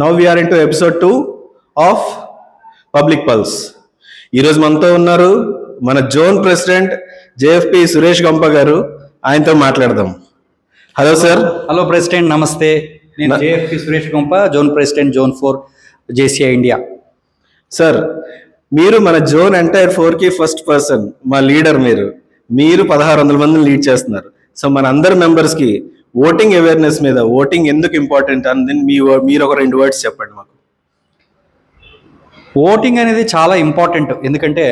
Now we are into episode 2 of Public Pulse. ఈరోజు మనతో ఉన్నారు మన జోన్ ప్రెసిడెంట్ జేఎఫ్పి సురేష్ గంప గారు. ఆయనతో మాట్లాడదాం. Hello sir. హలో ప్రెసిడెంట్, నమస్తే. నేను జేఎఫ్పి సురేష్ గంప, zone president, zone 4 JCI India. Sir, మీరు మన జోన్ ఎంటైర్ 4కి ఫస్ట్ పర్సన్, మా లీడర్. మీరు 1600 మందిని లీడ్ చేస్తున్నారు. సో మన అందరి మెంబర్స్కి ఓటింగ్ అవేర్నెస్ మీద, ఓటింగ్ ఎందుకు ఇంపార్టెంట్ అని మీరు ఒక 2 వర్డ్స్ చెప్పండి మాకు. ఓటింగ్ అనేది చాలా ఇంపార్టెంట్. ఎందుకంటే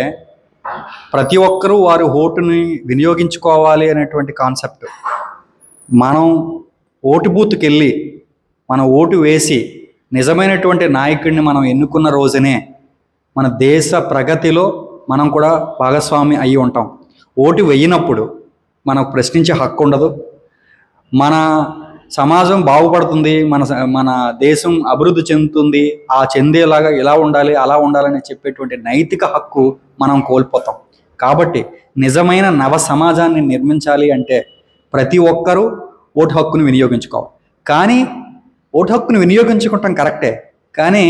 ప్రతి ఒక్కరూ వారి ఓటుని వినియోగించుకోవాలి అనేటువంటి కాన్సెప్ట్. మనం ఓటు బూత్కి వెళ్ళి మన ఓటు వేసి నిజమైనటువంటి నాయకుడిని మనం ఎన్నుకున్న రోజునే మన దేశ ప్రగతిలో మనం కూడా భాగస్వామి అయి ఉంటాం. ఓటు వేయనప్పుడు మనకు ప్రశ్నించే హక్కు ఉండదు. మన సమాజం బాగుపడుతుంది, మన దేశం అభివృద్ధి చెందుతుంది, ఆ చెందేలాగా ఇలా ఉండాలి అలా ఉండాలని చెప్పేటువంటి నైతిక హక్కు మనం కోల్పోతాం. కాబట్టి నిజమైన నవ సమాజాన్ని నిర్మించాలి అంటే ప్రతి ఒక్కరూ ఓటు హక్కును వినియోగించుకోవాలి. కానీ ఓటు హక్కును వినియోగించుకోవటం కరెక్టే, కానీ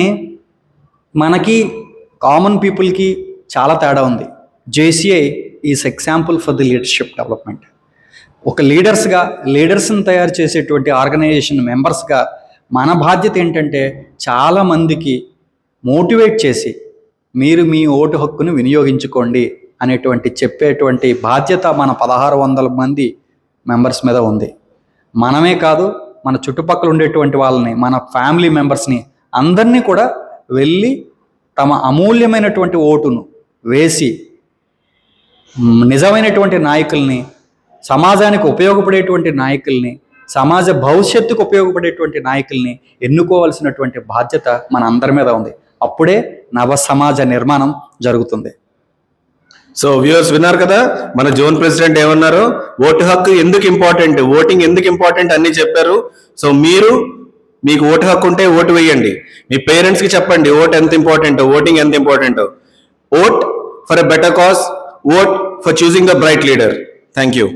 మనకి కామన్ పీపుల్కి చాలా తేడా ఉంది. JCI is example for the leadership development. ఒక లీడర్స్ని తయారు చేసేటువంటి ఆర్గనైజేషన్ మెంబర్స్గా మన బాధ్యత ఏంటంటే చాలామందికి మోటివేట్ చేసి మీరు మీ ఓటు హక్కును వినియోగించుకోండి అనేటువంటి చెప్పేటువంటి బాధ్యత మన 1600 మంది మెంబర్స్ మీద ఉంది. మనమే కాదు, మన చుట్టుపక్కల ఉండేటువంటి వాళ్ళని, మన ఫ్యామిలీ మెంబర్స్ని అందరినీ కూడా వెళ్ళి తమ అమూల్యమైనటువంటి ఓటును వేసి నిజమైనటువంటి నాయకుల్ని, సమాజానికి ఉపయోగపడేటువంటి నాయకుల్ని, సమాజ భవిష్యత్తుకు ఉపయోగపడేటువంటి నాయకుల్ని ఎన్నుకోవాల్సినటువంటి బాధ్యత మన అందరి మీద ఉంది. అప్పుడే నవ సమాజ నిర్మాణం జరుగుతుంది. సో వ్యూవర్స్ విన్నారు కదా, మన జోన్ ప్రెసిడెంట్ ఏమన్నారో, ఓటు హక్కు ఎందుకు ఇంపార్టెంట్, ఓటింగ్ ఎందుకు ఇంపార్టెంట్ అన్ని చెప్పారు. సో మీకు ఓటు హక్కు ఉంటే ఓటు వేయండి. మీ పేరెంట్స్కి చెప్పండి ఓట్ ఎంత ఇంపార్టెంట్, ఓటింగ్ ఎంత important. Vote for a better cause, vote for choosing the bright leader. Thank you.